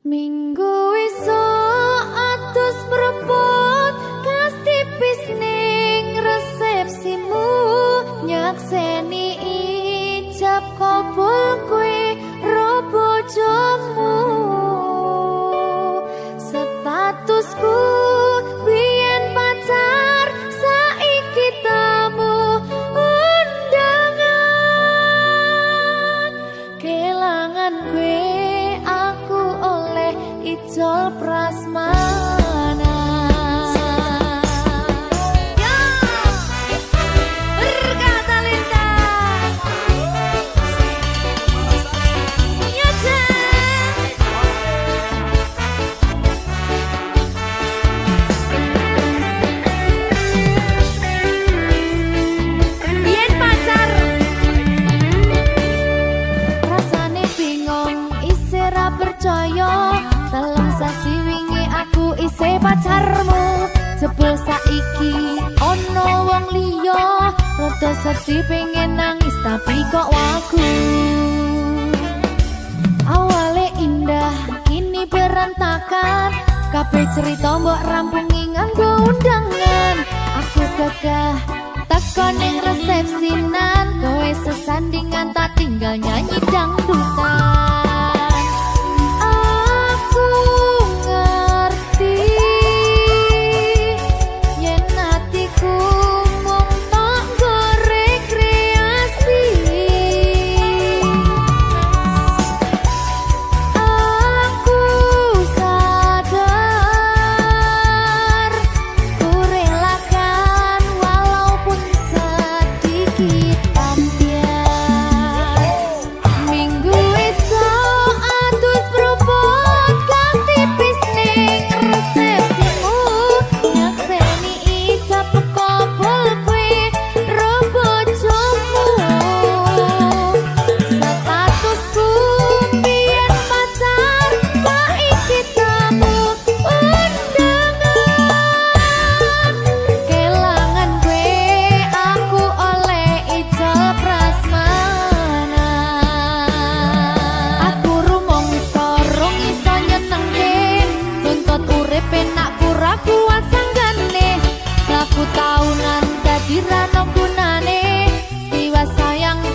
Minggu esuk atus mrepot kas tipis ning resepsimu nyakseni ijab kabul kowe ro bojomu statusku biyen pacar saiki tamu undangan kelangan kowe aku oleh ijol prasmanan. Telung sasi wingi aku isih pacarmu jebul saiki ono wong liya rada sedih pengen nangis tapi kok wagu awale indah kini berantakan kabeh cerita mbok rampungi nganggo undangan aku gagah teko ning resepsinan kowe sesandingan tak tinggal nyanyi dangdutan.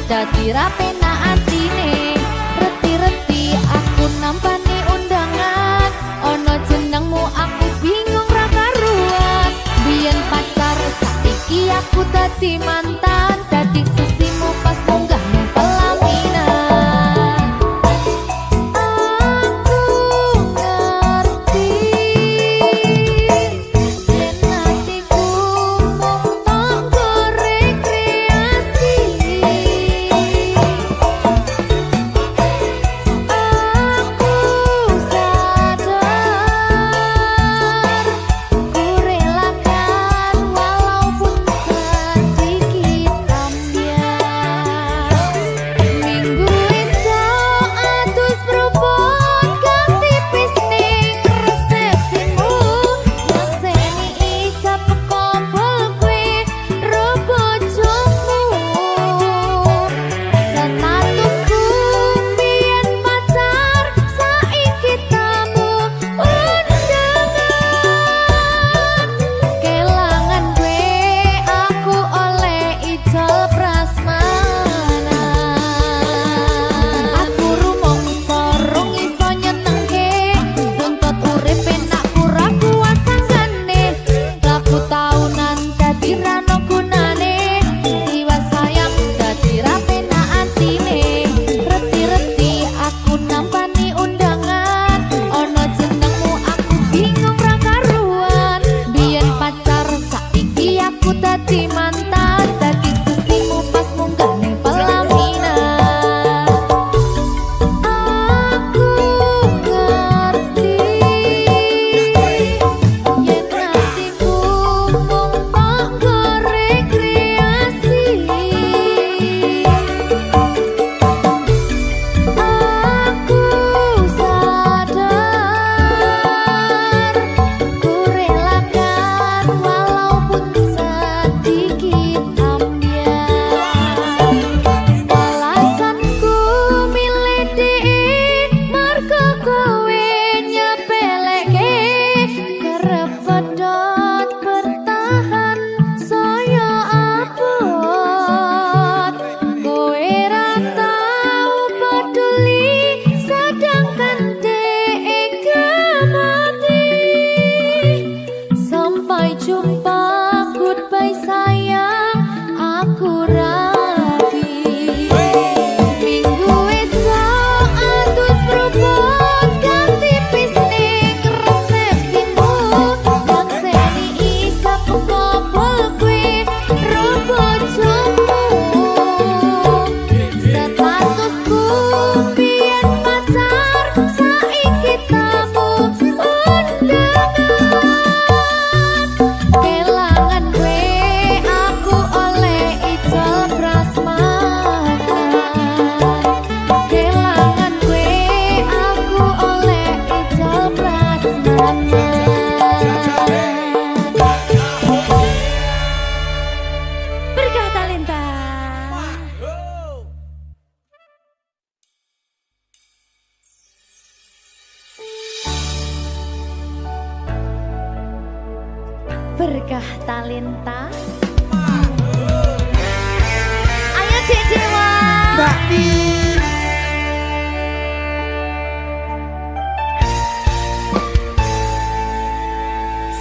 Dadi rapena atine reti-reti aku nampani undangan ono jenengmu aku bingung ra karuan biyen pacar saiki aku dadi mantan dadi sisimu pas munggah ning pelaminan aku ngerti yen atiku mung tanggo rekreasi. Sedikit berkah talenta. Ayo Dek Dewa. Mbak Di.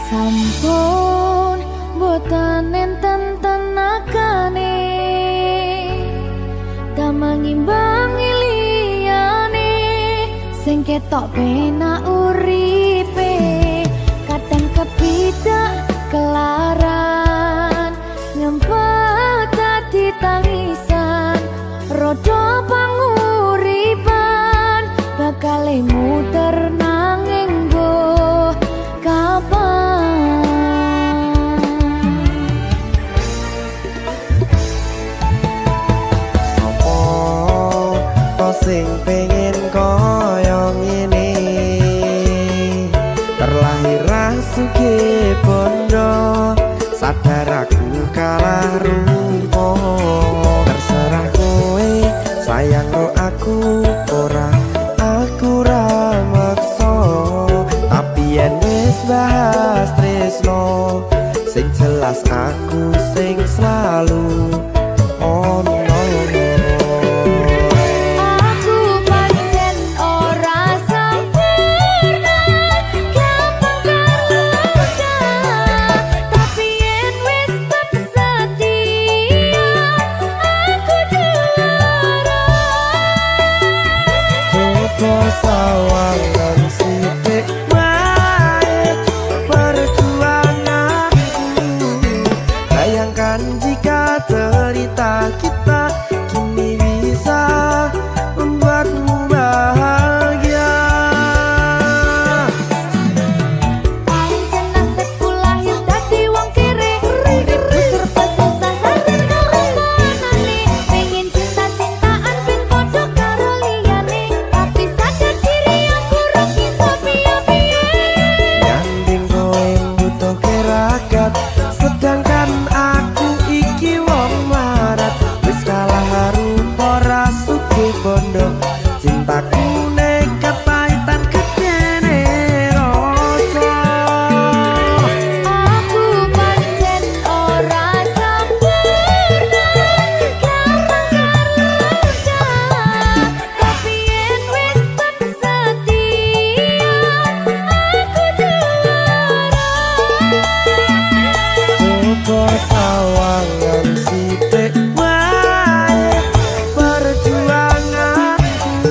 Sampun boten enten tenagane damel ngimbangi liyane sing ketok penak uripe kadang kepidak kelaran nyempet dadi tangisan rodo panguripan bakal muter nanging go kapan. Sing pengen koyo ngene terlahir rasuke bondo sadar aku kalah rumpo terserah kowe sayang no aku ora aku ra maksa tapi yen wis bahas tresno sing jelas aku sing selalu ono. Sawangan sithik wae perjuanganku bayangkan jika cerita kita kini bisa membuatmu bahagia. Pancen nasibku lahir dadi wong kere uripku serba susah sadar kelakonane pengen cinta-cintaan ben padha karo liyane tapi sadar diri aku ra bisa piye-piye. Nyanding kowe butuh keragat sedangkan aku iki wong marat wis kalah harupa rasuke bondo cintaku nekat pahitan kedene rasa. Aku pancen ora sempurna gampang terluka tapi yen wis setia aku juara. Coba sawangan sithik wae perjuanganku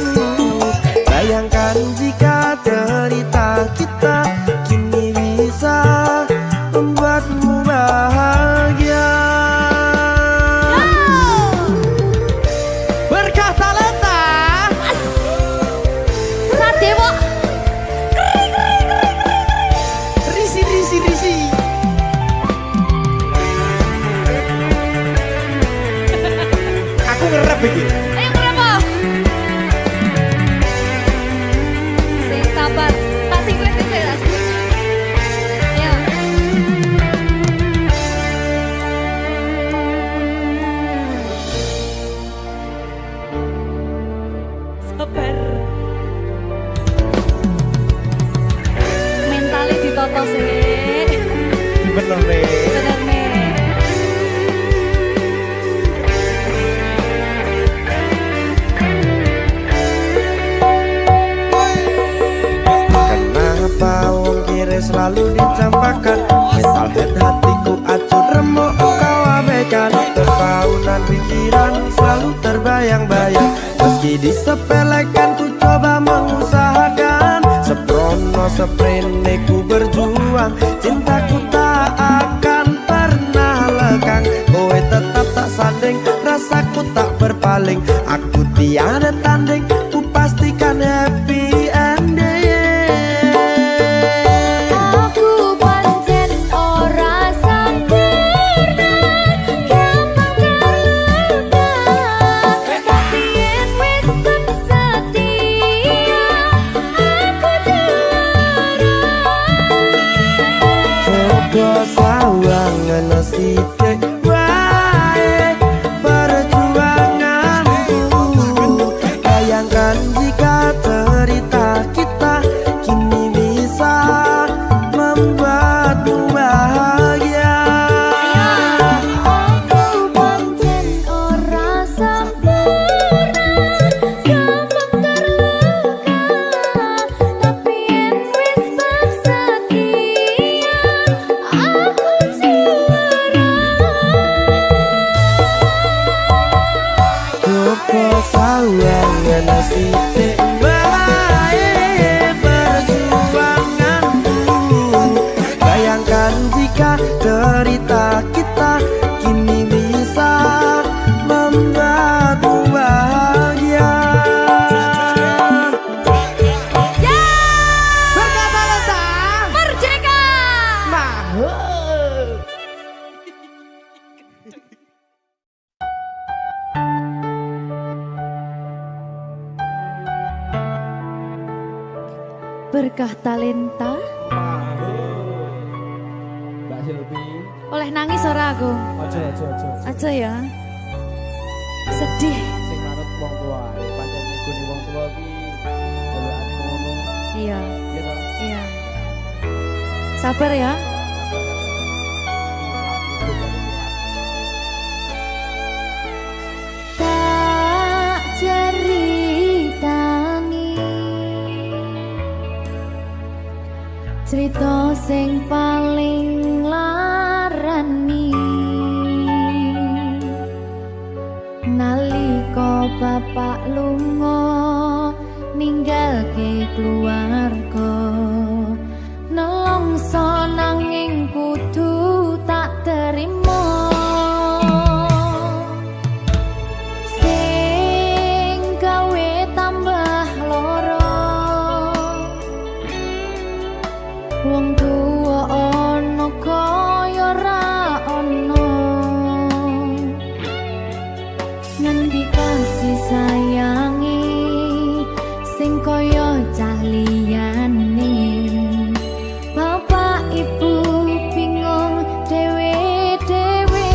bayangkan jika cerita kita kini bisa membuatmu bahagia. Berkah talenta Sadewo risi. Aku ngerep iki. ayo kenapa? Sing sabar, tak singkret sih. Ayo. Sabar. Mentalnya ditoto sih. Bener nih. Bener nih. Kenapa wong kiri selalu dicampakan metalhead hatiku acur remuk kau abaikan terpaunan pikiran selalu terbayang-bayang meski disepelekan ku coba mengusahakan seprono seprene ku berjuang cintaku tak akan pernah lekang kowe tetap tak sanding rasaku tak berpaling aku tiada tanding ku pastikan happy ending. Aku pancen ora sempurna gampang terluka tapi yen wis setia aku juara. Coba sawangan sithik wae perjuanganku cerita kita kini bisa membuatmu bahagia. Berkata Lenta Merdeka. Berkah talenta Mbak Silvi oleh nangis ora aku. Aja ya. Sedih. sing manut wong tua pancen ngikuni wong tua ki jalukane ngono Iya, ya toh. iya. Sabar ya. Tak ceritani cerita sing paling larani nalika bapak lunga ninggalke keluarga nelongso nanging kudu tak terima sing gawe tambah loro wong tuwa ana kaya ra ana ngendi kasih sayangi sing kaya cah liyane bapak ibu bingung dewe-dewe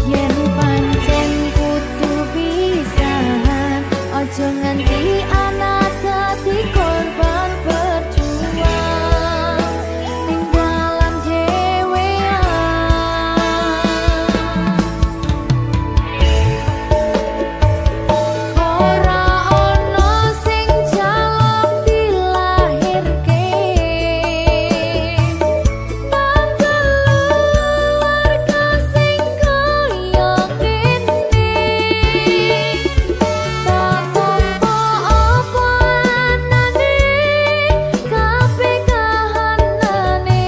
yen pancen kudu pisahan aja nganti anak dadi korban berjuang ning dalan dhewean ora ana sing jaluk dilahirke nang keluarga sing kaya kene tak tampa apa anane kabeh kahanane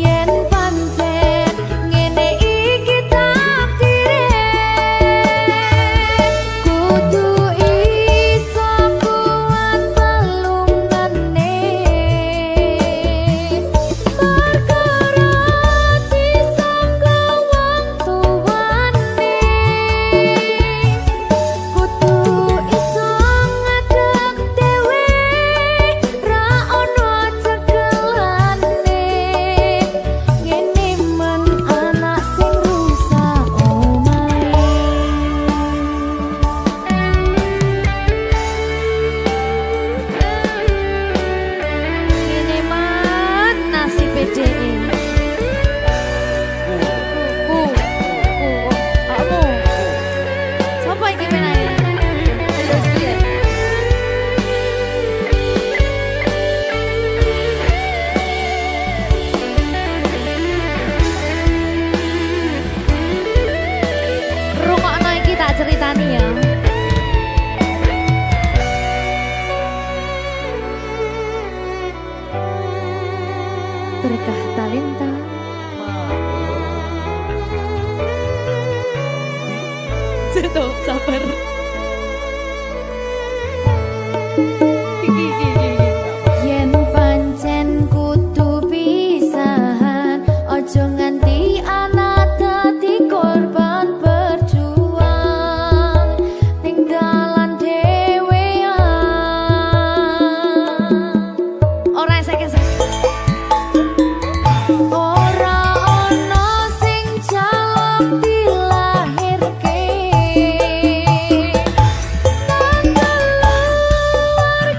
yen pancen ngene iki takdire kudu iso kuat pelungane perkara disangka wong tuwane kudu iso ngadeg dhewe ra ono cekelane ngene men anak sing rusak omahe ngene man nasib dhewe kamu sapa iki menae terus piye rungokno iki tak ceritani ya berkah talenta Seto, sabar. Yen pancen kudu pisahan, ojo nganti anak dadi korban berjuang ning dalan dhewean. Ora esek-esek. Ora ana sing jaluk dilahirke nang keluarga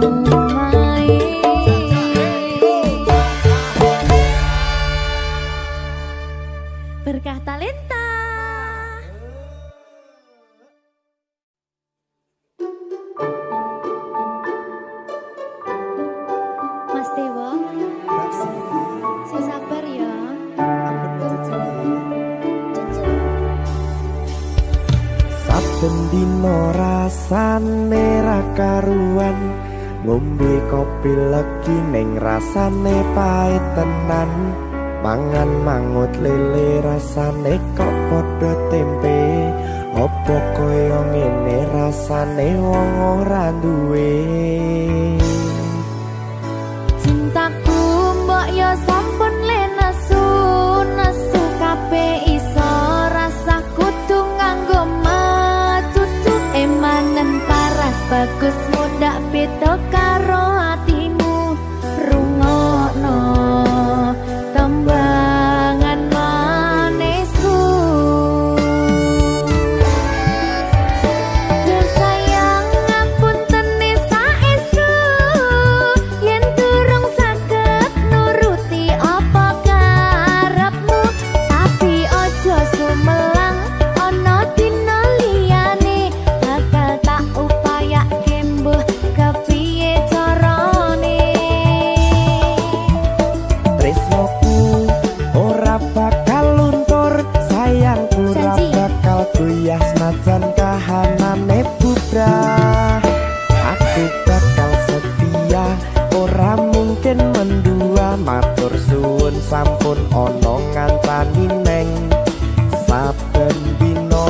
omahe. Berkah talenta. Mas Dewa, saya sabar ya. Saben dino rasane ra karuan, ngombe kopi legi ning rasane pahit tenan. Mangan mangut lele rasane kok padha tempe. Apa kaya ngene rasane wong ora duwe. Cintaku mbok yo sampun le nesu kabeh iso rasa kudu nganggo matutu emanen paras bagus mundak beda karo atimu rungokno tembangan manisku. Yo sayang ngapunten saestu yen durung saged nuruti apa karepmu, tapi aja sumelang ana dina liyane bakal tak upayake mbuh kepiye carane. Tresnoku ora bakal luntur, sayangku ora Janji. bakal goyah senajan kahanane bubrah. Aku bakal setia, ora mungkin mendua. Matur suwun sampun ana ngancani neng saben dina.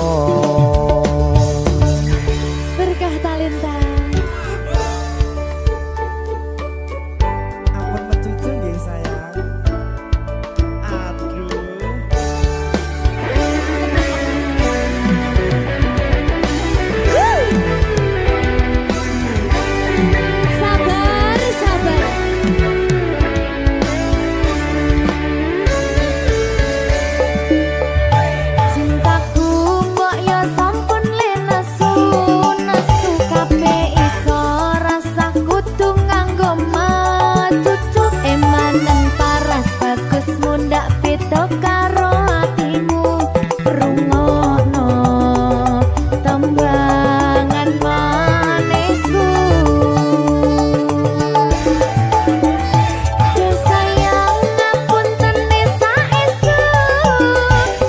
Berkah talenta. Ampun mecucu nggih sayang. Aduh. Sabar, sabar. Cintaku mbok yo sampun le nesu kabeh iso rasa kudu nganggo matutu emanen paras bagus mundak beda karo atimu rungokno tembangan manisku. Yo sayang ngapunten saestu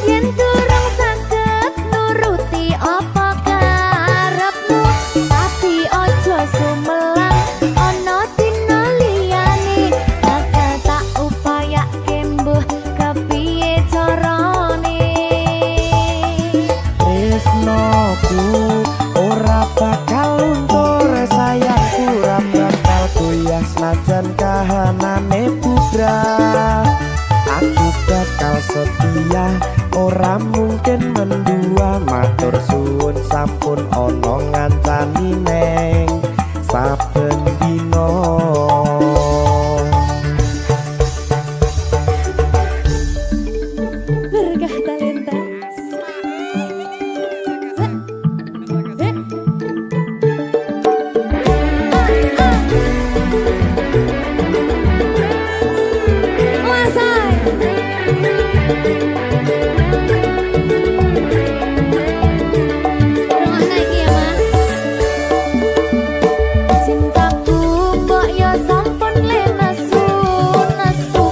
yen durung saged nuruti apa karepmu, tapi aja sumelang ana dina liyane bakal tak upayake mbuh kepiye carane. Tresnoku ora bakal luntur, sayangku ora bakal goyah senajan kahanane bubrah. Aku bakal setia, ora mungkin mendua. Matur suwun sampun ana ngancani neng saben dina. Berkah talenta. Cintaku mbok yo sampun le nesu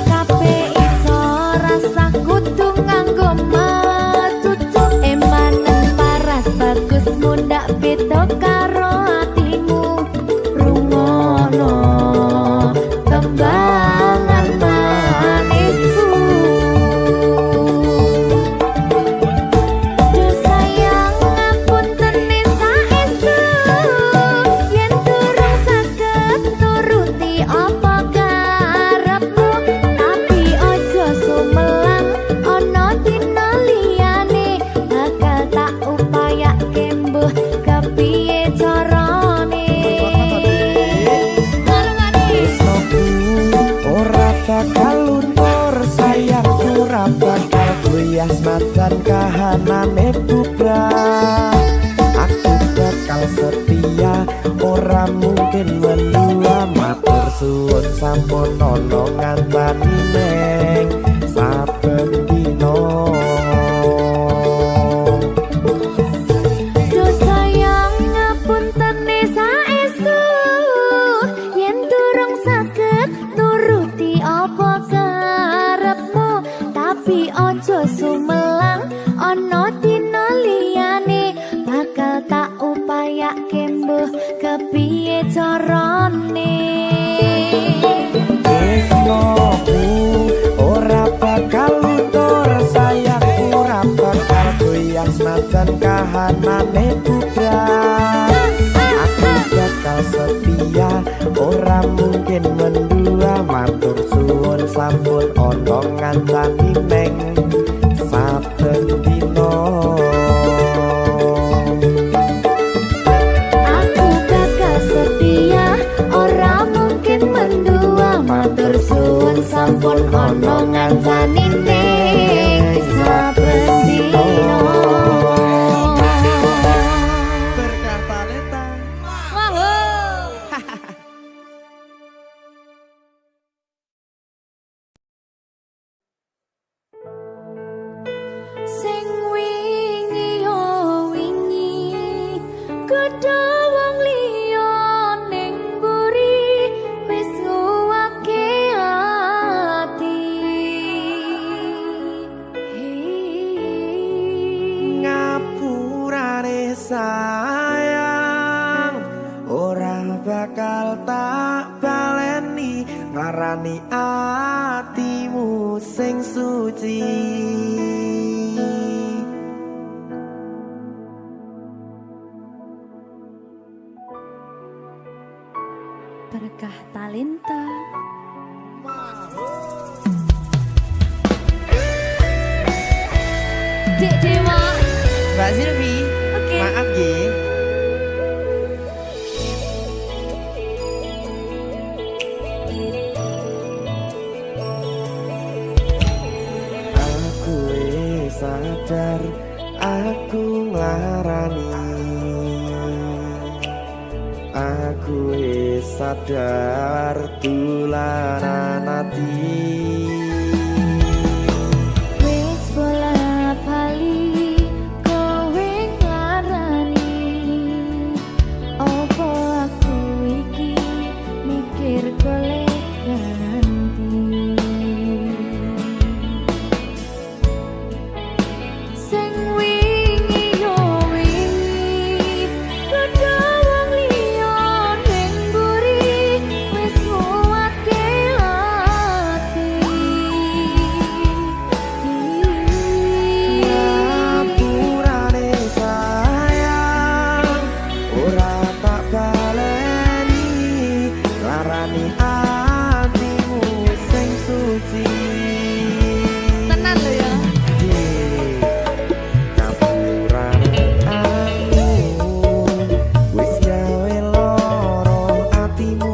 kabeh iso rasa kudu nganggo matutu emanen paras bagus mundak beda karo atimu rungokno tembangan manisku. Yo sayang ngapunten saestu yen durung saged nuruti apa karepmu, tapi aja sumelang ana dina liyane bakal tak upayake mbuh kepiye carane. Tresnoku ora bakal luntur, sayangku ora bakal goyah senajan kahanane bubrah. Aku bakal setia, ora mungkin mendua. suwun sampun ana ngancani neng saben dina. Ojo sumelang ana dina liyane bakal tak upayake mbuh kepiye carane. Tresnoku ora bakal luntur, sayangku ora bakal goyah senajan kahanane bubrah. Aku bakal setia, ora mungkin mendua, matur suwun sampun ana ngancani neng saben dina. Aku bakal setia, ora mungkin mendua, matur suwun sampun ana ngancani neng saben dina. Berkah talenta. Sing wingi yo wingi kudu wong liya ning mburi wis nguwake ati. Ngapurane sayang ora bakal tak baleni, ngarani atimu sing suci. Berkah talenta. Dek Dewa. Mbak Silvi, Oke. maaf nggih. Aku wis sadar, aku nglarani. Aku wis sadar tulanan ati. Wis bola bali kowe nglarani. Opo aku iki mikir golek ganti. Sing wingi yo wingi kudu wong liya ning mburi wis nguwake ati. Ngapurane sayang ora tak baleni, larani atimu sing suci. Tenan lho ya. Ngapurane aku wis gawe loro atimu,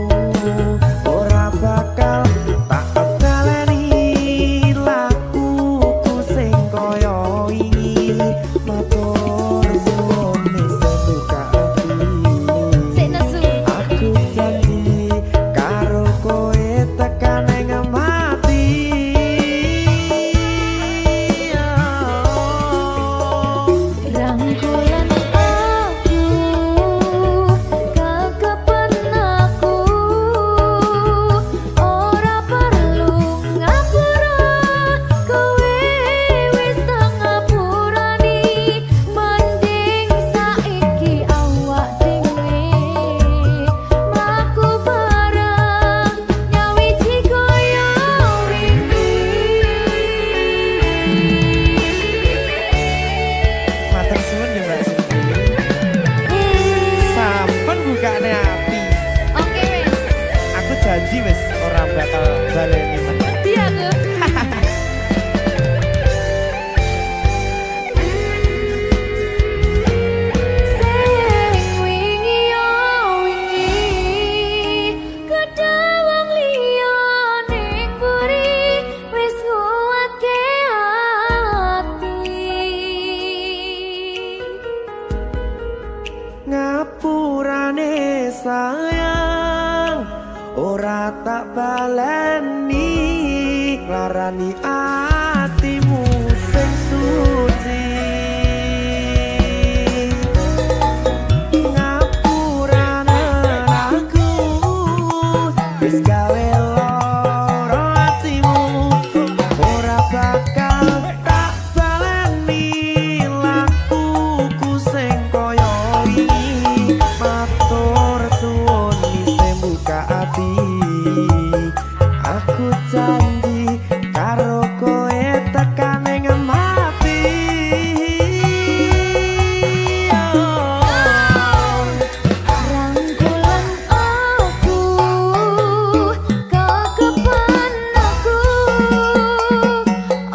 ora bakal tak baleni lakuku sing kaya wingi. Matur suwun wis buka ati. Sik nesu. Aku janji karo kowe tekan ing mati. Rangkulan aku kekepen aku ora perlu ngapura kowe wis tak ngapurani mending saiki awak dhewe mlaku bareng nyawiji kaya wingi. Matur suwun ya Mbak Silvi. Sampun bukane ati. Oke wis. Aku janji wis ora bakal baleni meneh. Dia tuh. Sing wingi yo wingi kudu wong liya ning mburi wis nguwake ati. Ngapurane sayang ora tak baleni larani atimu sing suci ngapurane aku wis gawe loro atimu ora bakal tak baleni lakuku sing koyo wingi matur suwun isih buka ati aku janji karo koe tekan ing mati rangkulan aku kekepan aku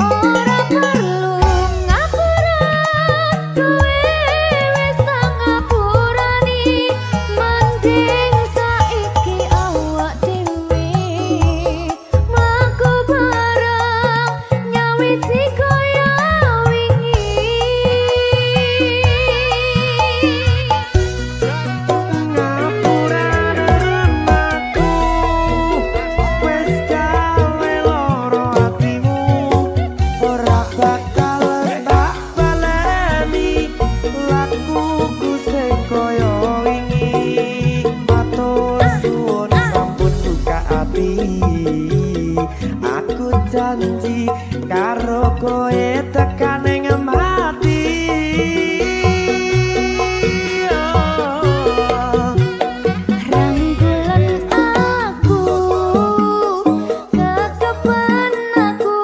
ora perlu ngapura kowe wis tak ngapurani mending saiki awak dhewe mlaku bareng nyawiti kaya wingi ngapurane aku wis gawe loro atimu ora bakal tak baleni lakuku sing koyo wingi matur suwun sampun buka ati aku janji karo koe tekan ing mati rangkulan aku kekepan aku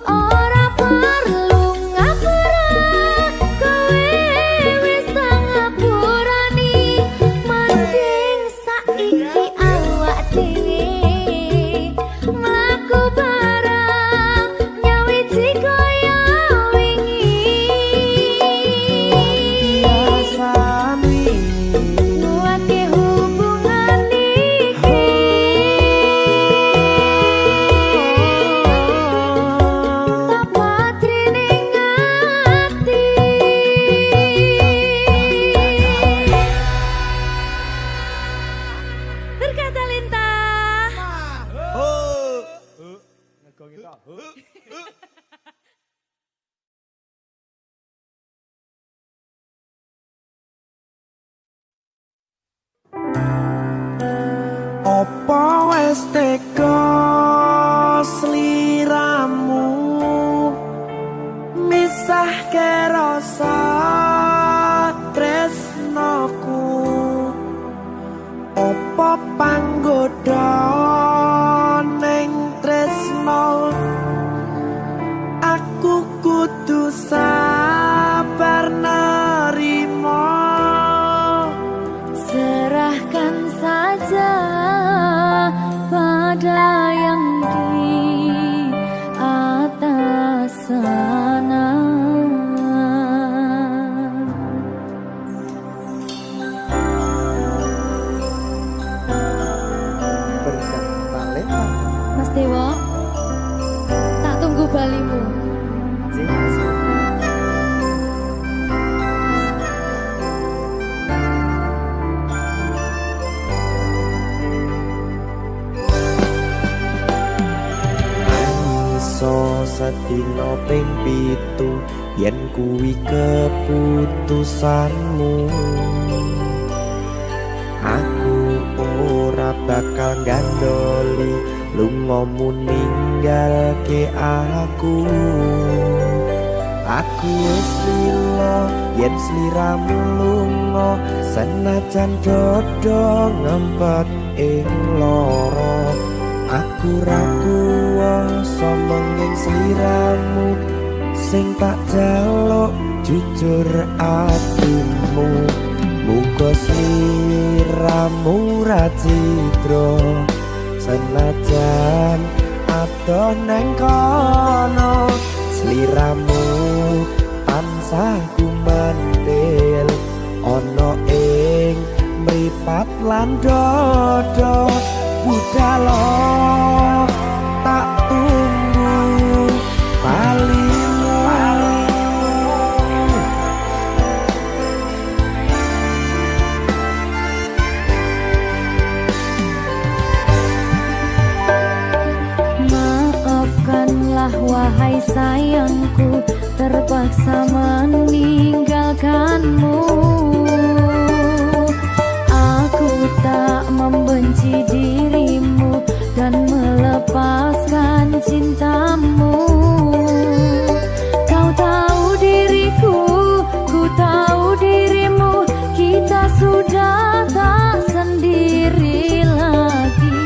ora perlu ngapura kowe wis tak ngapurani mending saiki awak dhewe mlaku bareng nyawiti kaya wingi biasani nguwati hubungan iki tapatri ning ati berkata lintah Ngegongi tok. opo wis teka sliramu misahke rasa tresnoku opo panggoda ning tresno aku kudu sabar nerima serahkan saja pada yang di atas sana berkat talenta Mas Dewo tak tunggu balimu iso sedina ping 7 yen kuwi keputusanmu aku ora bakal gandoli lungamu ninggalke aku wis lila yen sliramu lunga senajan dodo ngempet ing lara aku ra kuwasa menging sliramu sing tak jaluk jujur atimu muga sliramu ra cidra senajan adoh neng kono sliramu tansah kumandel ana ing mripat lan dodo budhalo tak tunggu balimu terpaksa meninggalkanmu. Aku tak membenci dirimu dan melepaskan cintamu. Kau tahu diriku, ku tahu dirimu, kita sudah tak sendiri lagi.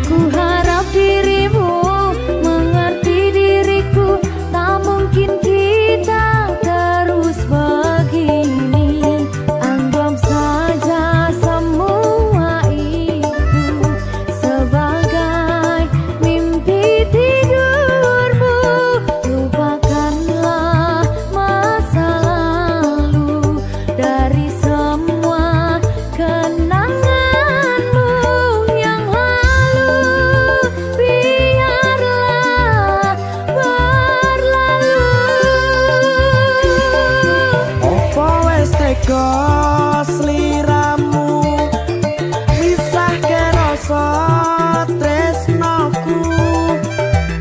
Ku harap dirimu mengerti diriku, tak mungkin kita terus begini. Anggap saja semua itu sebagai mimpi tidurmu. Lupakanlah masa lalu dari semua kenanganmu yang lalu. Biarlah berlalu. Opo wis tega sliramu misahke rasa tresnoku.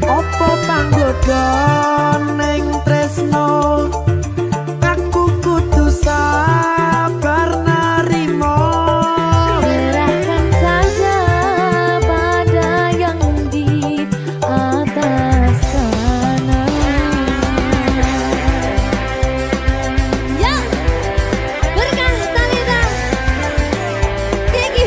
Opo panggoda ning tresno, aku kudu sabar narimo. Serahkan saja pada yang di atas sana. Ya, berkah Talita. Tinggi.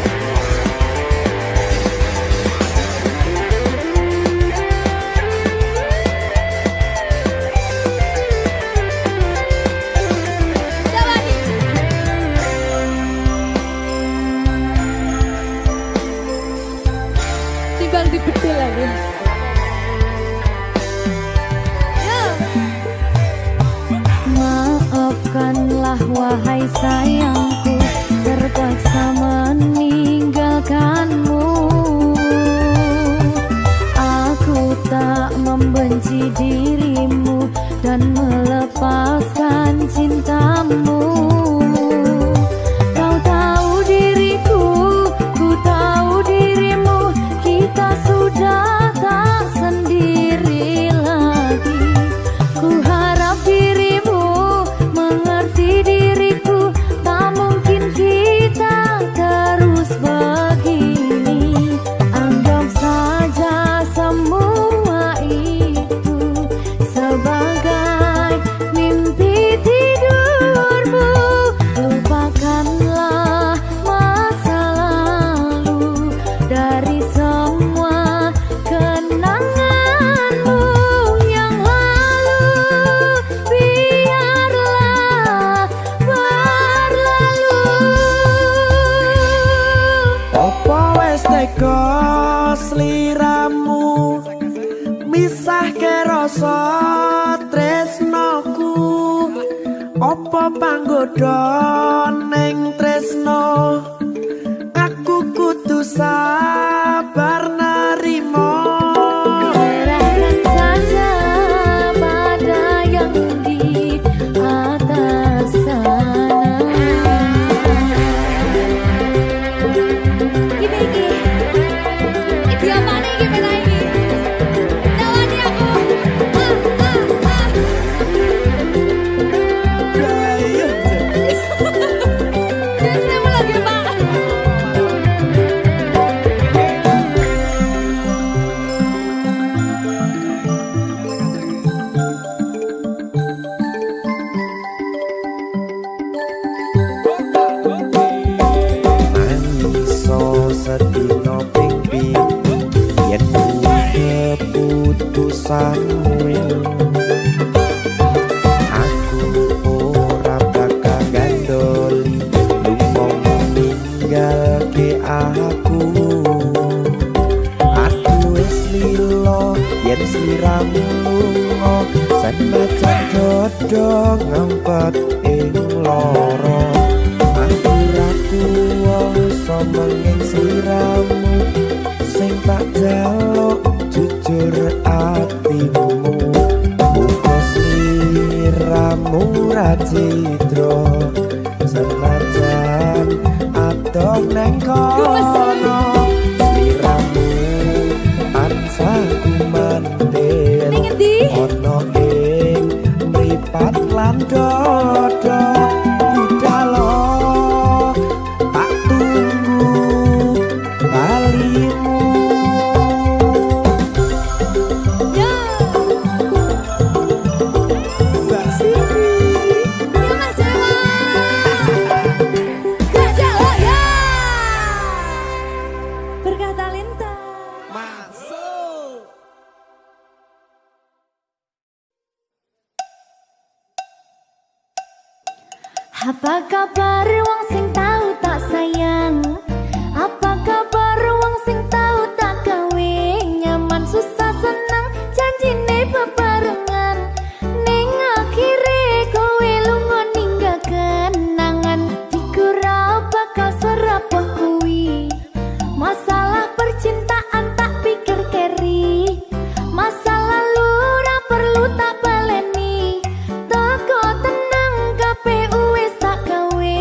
Timbang dibedil lagi. Maafkanlah wahai sayangku, terpaksa meninggalkanmu. Aku tak membenci dirimu dan melepaskan cintamu. Kau tahu diriku, ku tahu dirimu, kita sudah tak sendiri lagi. Ku harap dirimu mengerti diriku, tak mungkin kita terus begini. Anggap saja semua itu sebagai mimpi tidurmu. Lupakanlah masa lalu dari semua kenanganmu yang lalu. Biarlah berlalu. Opo wis tega sliramu misahke rasa tresnoku. Opo panggoda ning tresno, aku kudu sabar narimo. Serahkan saja pada yang di atas sana. Iki apa nih gimana ini? Tawani aku. Jangan saya lagi Pak. Mangiso sedina ping pitu yen kuwi keputusanmu. Aku ora bakal gandoli lunga ninggalke aku. Aku wis lilo yen sliramu lunga, senajan dodo ngempet ing loro. Aku ra kuwasa menging sliramu, sing tak jaluk jujur atimu. Muga sliramu ra cidra, senajan adoh neng kono. Sliramu ansah kumandel Ning endi? ono ing mripat lan dodo budalo tak tunggu balimu. Mbak Siti Ya Mas Jawa. Jajak lo ya. Berkah talenta. masuk. Apa kabar wong sing tahu tak sayang? Apa kabar wong sing tahu tak gawe? Nyaman susah senang janjine bebarengan. Ning akhire kowe lunga ninggal kenangan. Dikira bakal serapuh kuwi. Masalah percintaan tak pikir keri. Masa lalu ora perlu tak baleni. Toko tenang KPU wis tak gawe.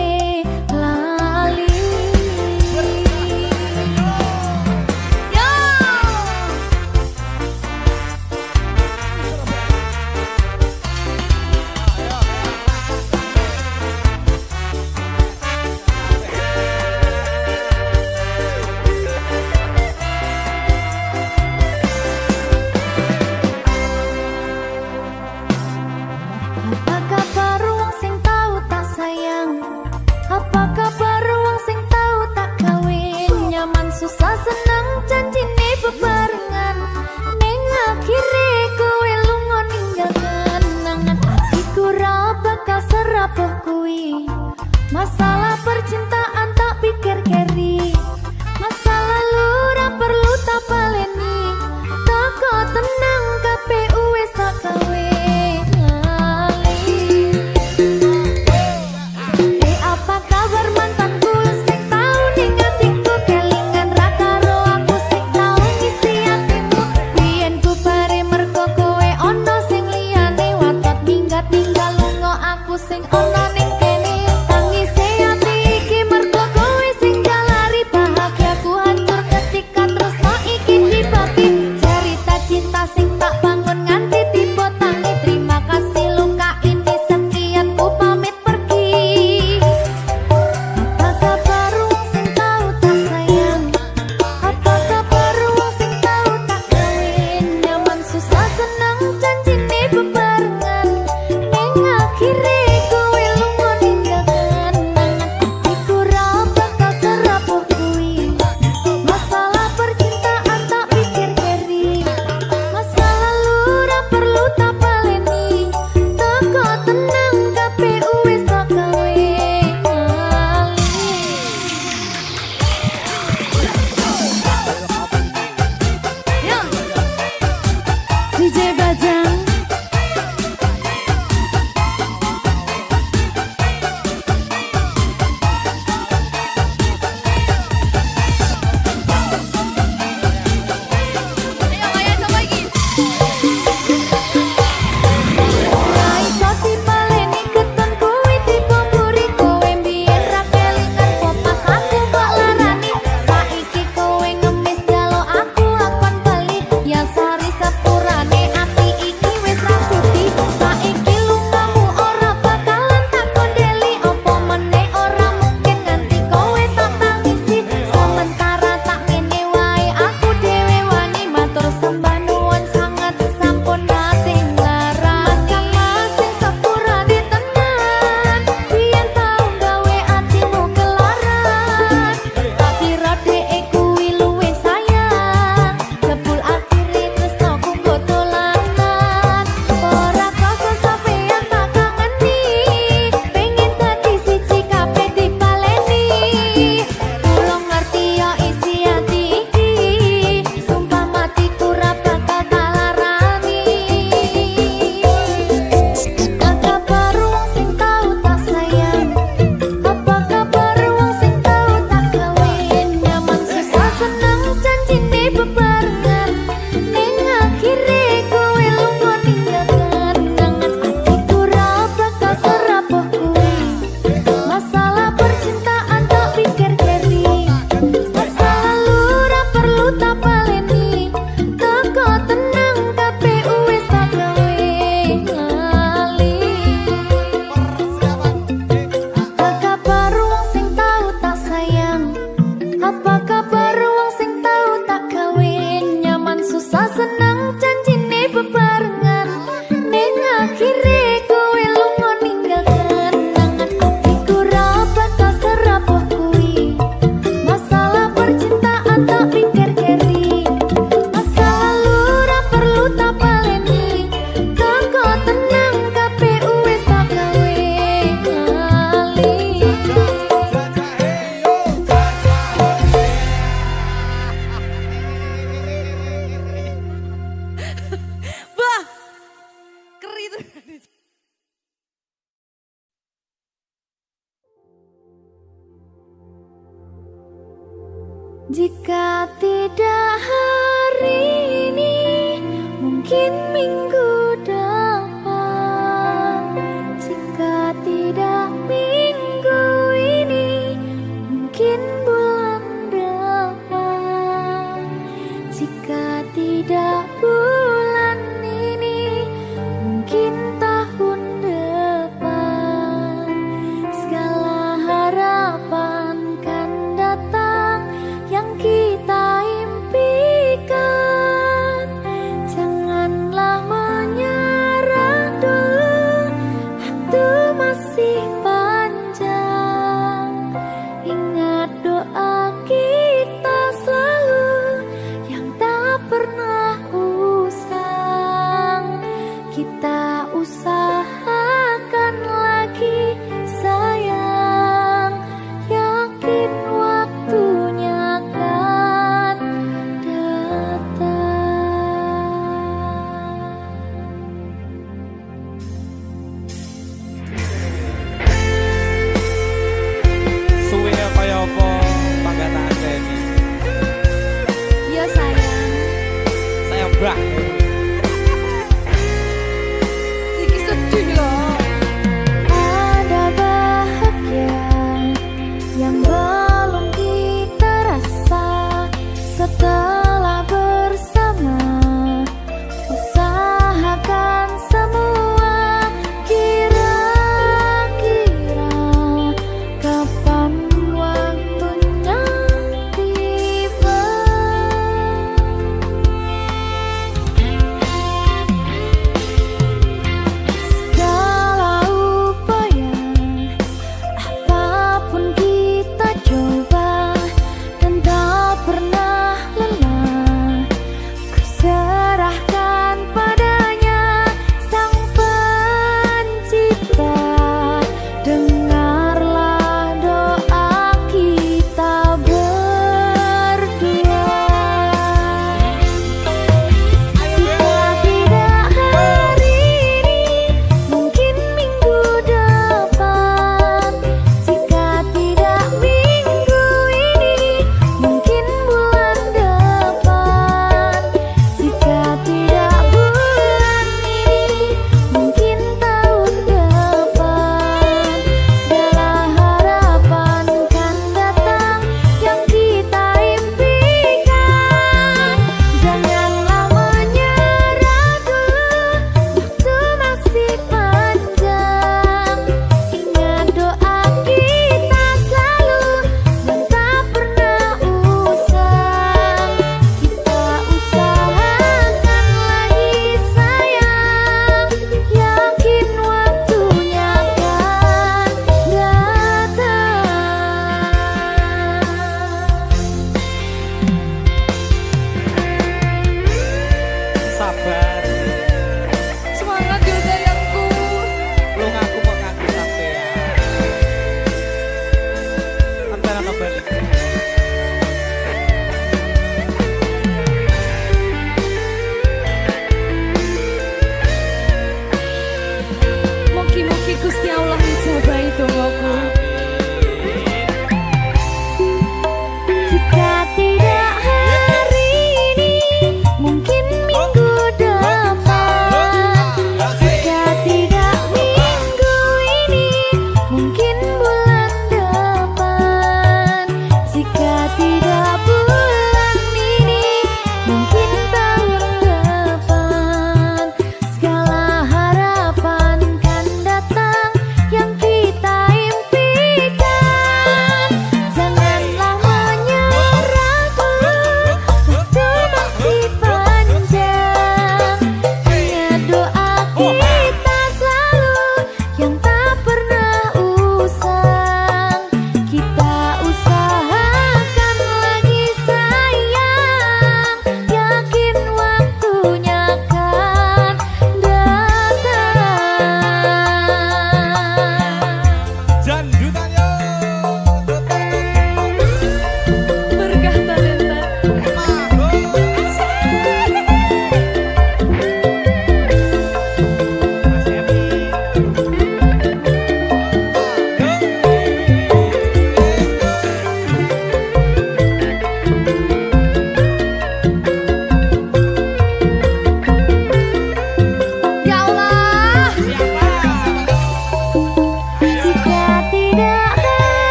Jika tidak hari ini, mungkin minggu depan. Jika tidak minggu ini, mungkin bulan depan. Jika tidak bulan ini, mungkin tahun depan. Segala harapan kan datang yang kita impikan. Janganlah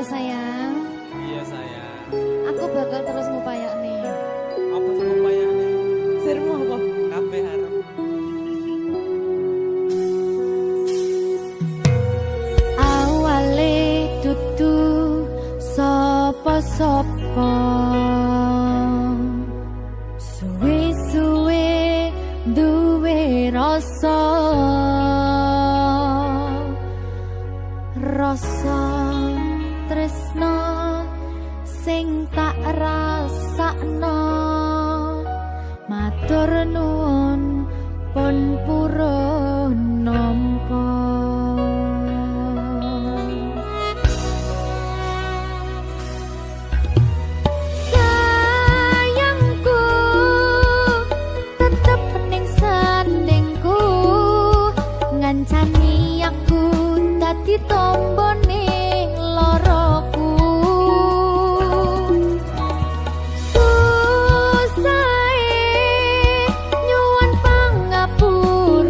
ya sayang. Iya sayang. Aku bakal terus ngupayak nih. Apa sih upayane? Sirmu apa? Kabeh arep. Awale dudu sapa-sapa. Suwe-suwe duwe rasa. Rasa tresno sing tak rasakno. Matur nuwun pun purun nampa. Sayangku tetep ning sandingku, ngancani aku dadi tombone loroku. Susahe nyuwun pangapura.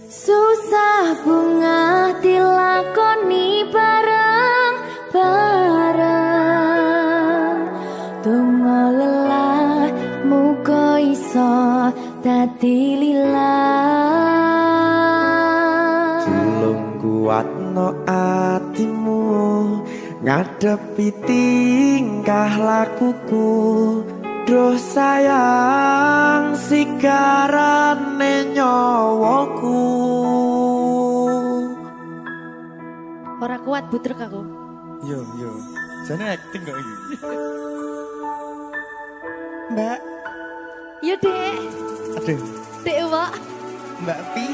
Susah bunga dilakoni bareng-bareng. Donga lelah muga iso dadi lillah. Belum kuatno atimu ngadepi tingkah lakuku. Duh sayang sigarane nyawaku. Ora kuat butrek aku. Yo yo. Jane acting kok iki. Mbak, Yo Dek. aduh, Dek Wak. Mbak Pi.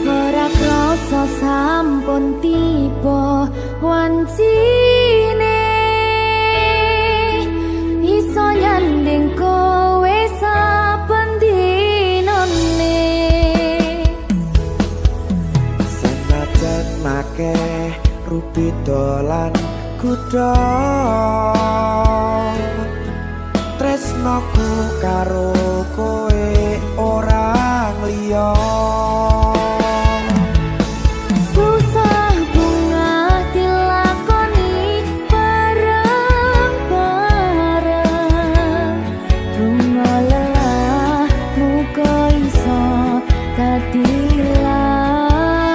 Ora krasa sampun tiba wancine iso nyanding kowe saben dinane. Senajan makeh rupi dolan kuda, tresnoku karo kowe orang liya. Susah bunga dilakoni bareng-bareng. Donga lelah muga iso dadi lillah.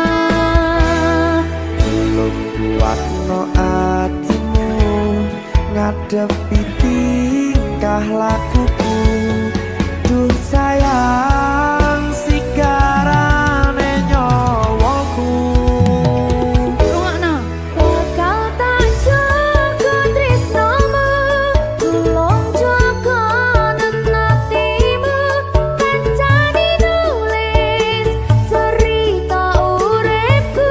Belum kuatno atimu ngadepi tingkah lakuku. Duh sayang sigarane nyawaku. Rungokno. Bakal tak jaga tresnamu, tulung jaga nenatimu. Kancani nulis cerita uripku.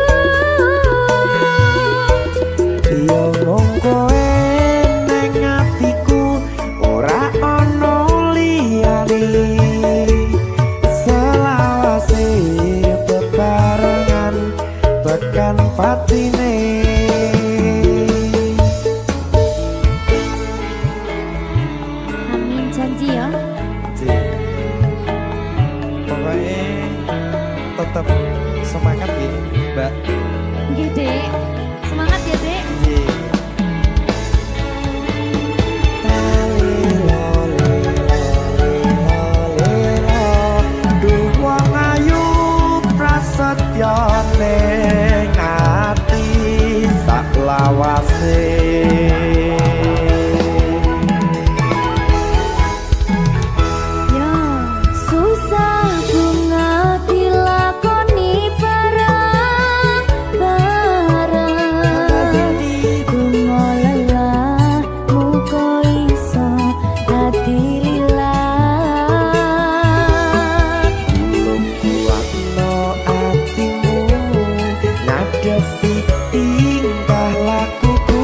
Yo mung kowe ning atiku, ora ono liyane. Selawase bebarengan tekan patine. Amin janji ya. Pokoknya tetap semangat ya, Mbak. Nggih, Dek. Semangat ya, Dek. Iya. Duh wong ayu prasetyo ning ati sak lawase. Ya, susah bunga dilakoni bareng-bareng. Donga lelah muga iso dadi lillah. Belum kuatno atimu ngadepi tingkah lakuku.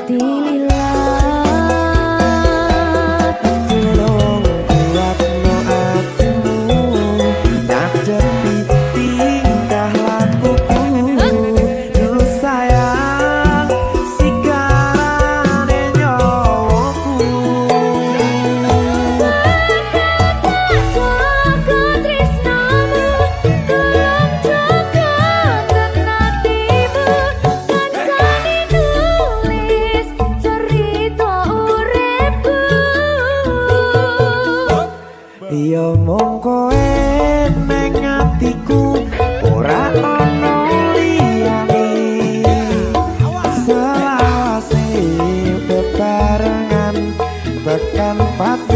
dililat. Tolong kuatno atimu, ngadepi tingkah lakuku. Duh sayang, sigarane nyawaku. Jaga tresnamu, tolong jaga hatimu. Kancane nulis cerita uripku. Ya mung kowe neng atiku, ora ono liyane. Selawase bebarengan tekan pati.